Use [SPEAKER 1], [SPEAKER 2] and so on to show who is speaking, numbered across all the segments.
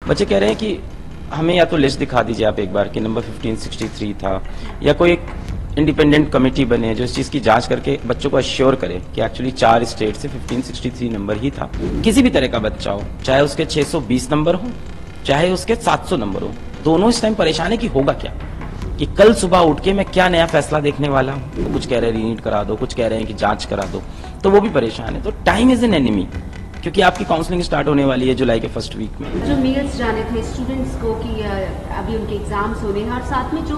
[SPEAKER 1] बच्चे कह रहे हैं कि हमें या तो लिस्ट दिखा दीजिए आप एक बार कि नंबर 1563 था, या कोई एक इंडिपेंडेंट कमेटी बने जो इस चीज की जांच करके बच्चों को अश्योर करे कि एक्चुअली 4 स्टेट से 1563 नंबर ही था। किसी भी तरह का बच्चा हो, चाहे उसके 620 नंबर हो, चाहे उसके 700 नंबर हो, दोनों इस टाइम परेशान है कि होगा क्या, कि कल सुबह उठ के मैं क्या नया फैसला देखने वाला हूँ। कुछ कह रहे हैं रीनीट करा दो, कुछ कह रहे हैं कि जांच करा दो, तो वो भी परेशान है। तो टाइम इज एन एनिमी, क्योंकि आपकी काउंसलिंग स्टार्ट होने वाली है जुलाई के फर्स्ट वीक में।
[SPEAKER 2] जो मेल्स जाने थे स्टूडेंट्स को कि अभी उनके एग्जाम्स होने हैं, और साथ में जो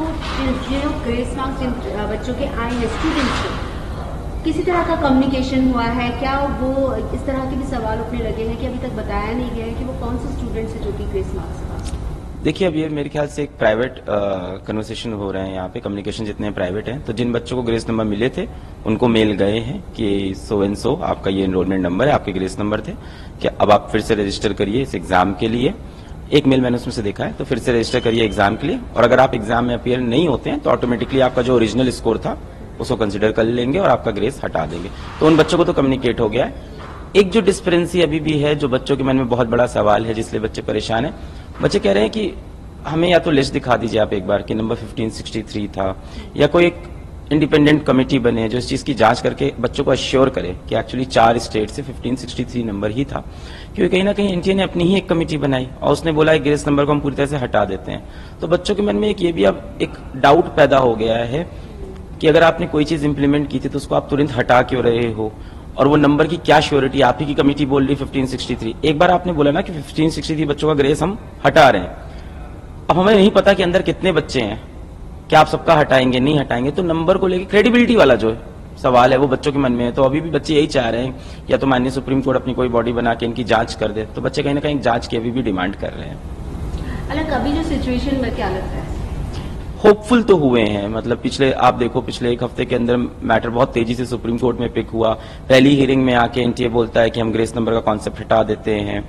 [SPEAKER 2] ग्रेस मार्क्स जिन बच्चों के आए हैं स्टूडेंट्स के, किसी तरह का कम्युनिकेशन हुआ है क्या? वो इस तरह के भी सवाल उठने लगे हैं कि अभी तक बताया नहीं गया है कि वो कौन से स्टूडेंट्स हैं जो कि ग्रेस मार्क्स।
[SPEAKER 1] देखिए, अब ये मेरे ख्याल से एक प्राइवेट कन्वर्सेशन हो रहे हैं यहाँ पे, कम्युनिकेशन जितने प्राइवेट हैं। तो जिन बच्चों को ग्रेस नंबर मिले थे उनको मेल गए हैं कि सो एंड सो आपका ये एनरोलमेंट नंबर है, आपके ग्रेस नंबर थे, क्या अब आप फिर से रजिस्टर करिए इस एग्जाम के लिए। एक मेल मैंने उसमें से देखा है, तो फिर से रजिस्टर करिए एग्जाम के लिए, और अगर आप एग्जाम में अपीयर नहीं होते हैं तो ऑटोमेटिकली आपका जो ओरिजिनल स्कोर था उसको कंसिडर कर लेंगे और आपका ग्रेस हटा देंगे। तो उन बच्चों को तो कम्युनिकेट हो गया है। एक जो डिस्पेरेंसी अभी भी है, जो बच्चों के मन में बहुत बड़ा सवाल है, जिसलिए बच्चे परेशान है, बच्चे कह रहे हैं कि हमें या तो लिस्ट दिखा दीजिए आप एक बार कि नंबर 1563 था, या कोई एक इंडिपेंडेंट कमेटी बने जो इस चीज की जांच करके बच्चों को अश्योर करे कि एक्चुअली 4 स्टेट से 1563 नंबर ही था। क्योंकि कहीं ना कहीं एनटीए ने अपनी ही एक कमेटी बनाई और उसने बोला है ग्रेस नंबर को हम पूरी तरह से हटा देते हैं। तो बच्चों के मन में एक ये भी अब एक डाउट पैदा हो गया है कि अगर आपने कोई चीज इंप्लीमेंट की थी तो उसको आप तुरंत हटा क्यों रहे हो, और वो नंबर की क्या श्योरिटी? आप ही की कमेटी बोल रही 1563, एक बार आपने बोला ना कि 1563 बच्चों का ग्रेस हम हटा रहे हैं। अब हमें नहीं पता कि अंदर कितने बच्चे हैं, क्या आप सबका हटाएंगे नहीं हटाएंगे, तो नंबर को लेकर क्रेडिबिलिटी वाला जो सवाल है वो बच्चों के मन में है। तो अभी भी बच्चे यही चाह रहे हैं या तो माननीय सुप्रीम कोर्ट अपनी कोई बॉडी बना के इनकी जांच कर दे। तो बच्चे कहीं ना कहीं जांच की अभी भी डिमांड कर रहे हैं।
[SPEAKER 2] अलग अभी जो सिचुएशन में क्या लगता है?
[SPEAKER 1] होपफुल तो हुए हैं, मतलब पिछले आप देखो पिछले एक हफ्ते के अंदर मैटर बहुत तेजी से सुप्रीम कोर्ट में पिक हुआ। पहली हियरिंग में आके एनटीए बोलता है कि हम ग्रेस नंबर का कॉन्सेप्ट हटा देते हैं,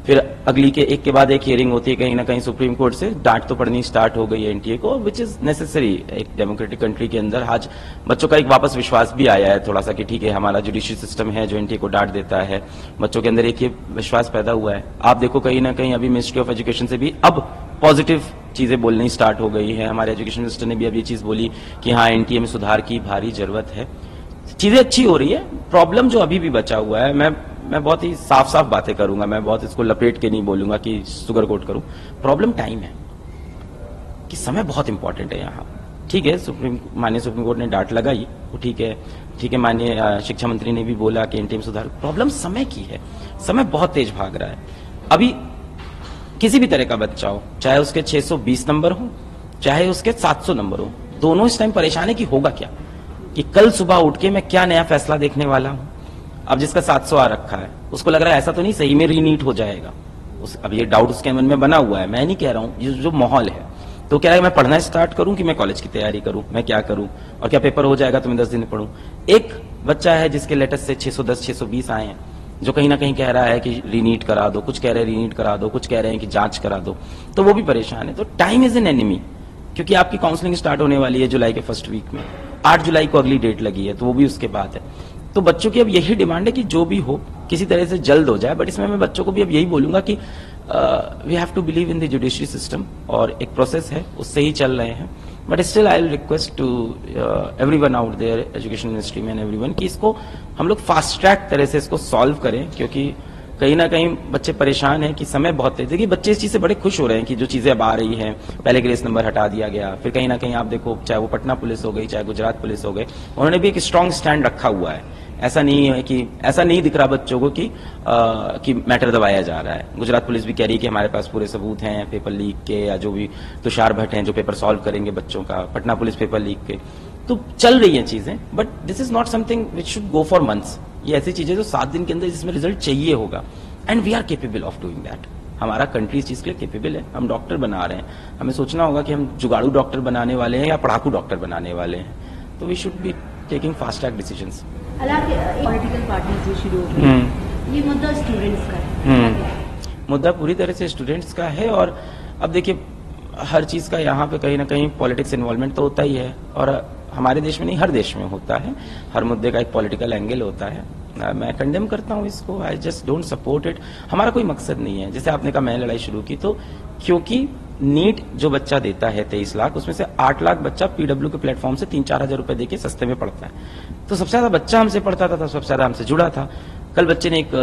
[SPEAKER 1] फिर अगली के एक के बाद एक हियरिंग होती है। कहीं ना कहीं सुप्रीम कोर्ट से डांट तो पड़नी स्टार्ट हो गई है एनटीए को, विच इज नेसेसरी एक डेमोक्रेटिक कंट्री के अंदर। आज बच्चों का एक वापस विश्वास भी आया है थोड़ा सा कि ठीक है हमारा जुडिशियल सिस्टम है जो एनटीए को डांट देता है। बच्चों के अंदर एक ये विश्वास पैदा हुआ है। आप देखो कहीं ना कहीं अभी मिनिस्ट्री ऑफ एजुकेशन से भी अब पॉजिटिव चीजें बोलनी स्टार्ट हो गई है। हमारे एजुकेशन मिनिस्टर ने भी अब ये चीज बोली कि हाँ एनटीए में सुधार की भारी जरूरत है, चीजें अच्छी हो रही है। प्रॉब्लम जो अभी भी बचा हुआ है, मैं बहुत ही साफ साफ बातें करूंगा, मैं बहुत इसको लपेट के नहीं बोलूंगा कि सुगर कोट करूं। प्रॉब्लम टाइम है, कि समय बहुत इंपॉर्टेंट है यहाँ। ठीक है, माननीय सुप्रीम कोर्ट ने डांट लगाई, वो ठीक है माननीय शिक्षा मंत्री ने भी बोला कि एनटीए में सुधार। प्रॉब्लम समय की है, समय बहुत तेज भाग रहा है। अभी किसी भी तरह का बच्चा हो, चाहे उसके 620 नंबर हो, चाहे उसके 700 नंबर हो, दोनों इस टाइम परेशान है कि होगा क्या, कि कल सुबह उठ के मैं क्या नया फैसला देखने वाला हूं। अब जिसका 700 आ रखा है उसको लग रहा है ऐसा तो नहीं सही में रीनीट हो जाएगा, अब ये डाउट उसके मन में बना हुआ है। मैं नहीं कह रहा हूं, ये जो माहौल है, तो कह रहा है मैं पढ़ना स्टार्ट करूं कि मैं कॉलेज की तैयारी करूं, मैं क्या करूं, और क्या पेपर हो जाएगा तो मैं 10 दिन पढ़ूं। एक बच्चा है जिसके लेटेस्ट से 610 620 आए हैं, जो कहीं ना कहीं कह रहा है कि रीनीट करा दो, कुछ कह रहे हैं रीनीट करा दो, कुछ कह रहे हैं कि जांच करा दो, तो वो भी परेशान है। तो टाइम इज एन एनिमी, क्योंकि आपकी काउंसलिंग स्टार्ट होने वाली है जुलाई के फर्स्ट वीक में। 8 जुलाई को अगली डेट लगी है, तो वो भी उसके बाद है। तो बच्चों की अब यही डिमांड है कि जो भी हो किसी तरह से जल्द हो जाए। बट इसमें मैं बच्चों को भी अब यही बोलूंगा कि we have to believe in the judiciary system, और एक प्रोसेस है उससे ही चल रहे हैं। But still I will request to everyone out there, education ministry में एवरीवन, कि इसको हम लोग फास्ट ट्रैक तरह से इसको सॉल्व करें, क्योंकि कहीं ना कहीं बच्चे परेशान हैं कि समय बहुत तेज। देखिए बच्चे इस चीज से बड़े खुश हो रहे हैं कि जो चीजें अब आ रही हैं, पहले ग्रेस नंबर हटा दिया गया, फिर कहीं ना कहीं आप देखो चाहे वो पटना पुलिस हो गई, चाहे गुजरात पुलिस हो गए, उन्होंने भी एक स्ट्रांग स्टैंड रखा हुआ है। ऐसा नहीं है कि ऐसा नहीं दिख रहा बच्चों को कि मैटर दबाया जा रहा है। गुजरात पुलिस भी कह रही है कि हमारे पास पूरे सबूत हैं पेपर लीक के, या जो भी तुषार भट्ट हैं जो पेपर सॉल्व करेंगे बच्चों का, पटना पुलिस पेपर लीक के, तो चल रही हैं चीजें। But this is not something which should go for months. ये ऐसी चीजें जो 7 दिन के अंदर जिसमें रिजल्ट चाहिए होगा, and we are capable of doing that. हमारा कंट्री इस चीज के लिए केपेबल है। हम डॉक्टर बना रहे हैं, हमें सोचना होगा कि हम जुगाड़ू डॉक्टर बनाने वाले हैं या पढ़ाकू डॉक्टर बनाने वाले हैं। तो we should be taking fast track decisions.
[SPEAKER 2] Political party जो शुरू हो गई, ये मुद्दा स्टूडेंट्स का है।
[SPEAKER 1] मुद्दा पूरी तरह से स्टूडेंट्स का है। और अब देखिए हर चीज का यहाँ पे कहीं ना कहीं पॉलिटिक्स इन्वॉल्वमेंट तो होता ही है, और हमारे देश में नहीं हर देश में होता है। हर मुद्दे का एक पॉलिटिकल एंगल होता है। मैं कंडेम करता हूँ इसको, I just don't support it. हमारा कोई मकसद नहीं है, जैसे आपने कहा मैंने लड़ाई शुरू की, तो क्योंकि नीट जो बच्चा देता है 23 लाख, उसमें से 8 लाख बच्चा पीडब्ल्यू के प्लेटफॉर्म से 3-4 हजार रुपए देके सस्ते में पढ़ता है। तो सबसे ज्यादा बच्चा हमसे पढ़ता था, सबसे ज्यादा हमसे जुड़ा था। कल बच्चे ने एक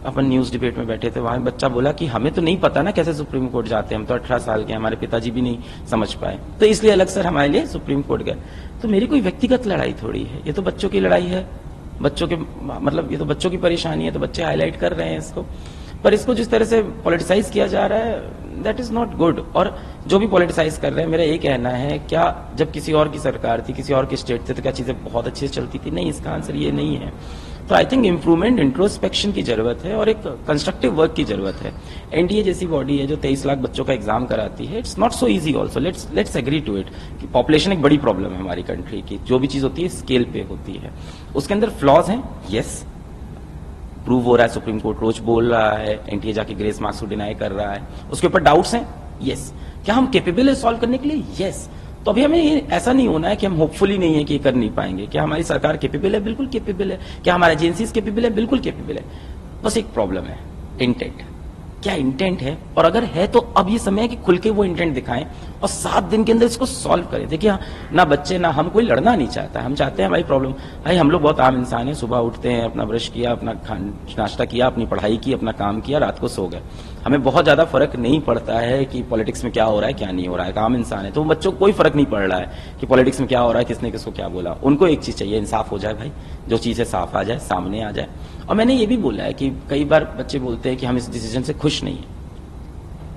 [SPEAKER 1] अपन न्यूज डिबेट में बैठे थे, वहां बच्चा बोला कि हमें तो नहीं पता ना कैसे सुप्रीम कोर्ट जाते हैं, हम तो 18 साल के, हमारे पिताजी भी नहीं समझ पाए, तो इसलिए अलग सर हमारे लिए सुप्रीम कोर्ट गए। तो मेरी कोई व्यक्तिगत लड़ाई थोड़ी है, ये तो बच्चों की लड़ाई है, बच्चों के मतलब ये तो बच्चों की परेशानी है, तो बच्चे हाईलाइट कर रहे हैं इसको। पर इसको जिस तरह से पॉलिटिसाइज किया जा रहा है, दैट इज नॉट गुड। और जो भी पॉलिटिसाइज कर रहे हैं, मेरा ये कहना है, क्या जब किसी और की सरकार थी, किसी और के स्टेट थे, तो क्या चीजें बहुत अच्छी से चलती थी? नहीं, इसका आंसर ये नहीं है। तो आई थिंक इंप्रूवमेंट, इंट्रोस्पेक्शन की जरूरत है और एक कंस्ट्रक्टिव वर्क की जरूरत है। एनडीए जैसी बॉडी है जो 23 लाख बच्चों का एग्जाम कराती है, it's not so easy also, let's agree to it कि पॉपुलेशन एक बड़ी प्रॉब्लम है हमारी कंट्री की। जो भी चीज होती है स्केल पे होती है, उसके अंदर फ्लॉज हैं, यस, प्रूव हो रहा है, सुप्रीम कोर्ट रोज बोल रहा है, एनटीए जाके ग्रेस मार्क्स को डिनाई कर रहा है, उसके ऊपर डाउट्स हैं, यस। क्या हम केपेबल है सॉल्व करने के लिए? यस। तो अभी हमें ये ऐसा नहीं होना है कि हम होपफुली नहीं है कि ये कर नहीं पाएंगे। क्या हमारी सरकार केपेबल है? बिल्कुल केपेबल है। क्या हमारी एजेंसीज केपेबल है? बिल्कुल केपेबल है। बस एक प्रॉब्लम है, इंटेंट। क्या इंटेंट है? और अगर है तो अब ये समय है कि खुल के वो इंटेंट दिखाएं और 7 दिन के अंदर इसको सॉल्व करें। देखिए, ना बच्चे ना हम, कोई लड़ना नहीं चाहता, हम चाहते हैं हमारी प्रॉब्लम, भाई हम लोग बहुत आम इंसान हैं, सुबह उठते हैं, अपना ब्रश किया, अपना नाश्ता किया, अपनी पढ़ाई की, अपना काम किया, रात को सो गए। हमें बहुत ज्यादा फर्क नहीं पड़ता है कि पॉलिटिक्स में क्या हो रहा है, क्या नहीं हो रहा है। आम इंसान है तो बच्चों को कोई फर्क नहीं पड़ रहा है कि पॉलिटिक्स में क्या हो रहा है, किसने किसको क्या बोला। उनको एक चीज चाहिए, इंसाफ हो जाए भाई, जो चीज है साफ आ जाए, सामने आ जाए। और मैंने ये भी बोला है कि कई बार बच्चे बोलते हैं कि हम इस डिसीजन से खुश नहीं है।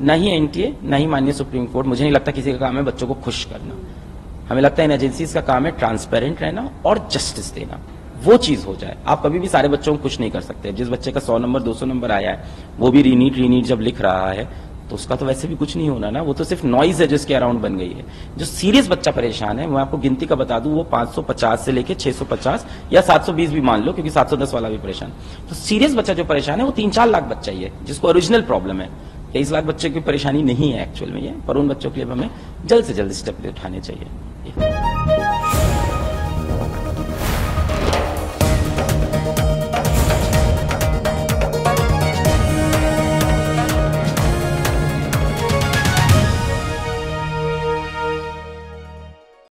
[SPEAKER 1] न ही एनटीए, न ही माननीय सुप्रीम कोर्ट, मुझे नहीं लगता किसी का काम है बच्चों को खुश करना। हमें लगता है इन एजेंसीज का काम है ट्रांसपेरेंट रहना और जस्टिस देना, वो चीज हो जाए। आप कभी भी सारे बच्चों को खुश नहीं कर सकते। जिस बच्चे का 100 नंबर 200 नंबर आया है, वो भी रीनीट जब लिख रहा है, तो उसका तो वैसे भी कुछ नहीं होना ना, वो तो सिर्फ नॉइज है जो इसके अराउंड बन गई है। जो सीरियस बच्चा परेशान है, मैं आपको गिनती का बता दूं, वो 550 से लेके 650 या 720 भी मान लो, क्योंकि 710 वाला भी परेशान। तो सीरियस बच्चा जो परेशान है वो 3-4 लाख बच्चा ही है, जिसको ओरिजिनल प्रॉब्लम है। 23 लाख बच्चे की परेशानी नहीं है एक्चुअल में ये, पर उन बच्चों के लिए हमें जल्द से जल्द स्टेप उठाने चाहिए।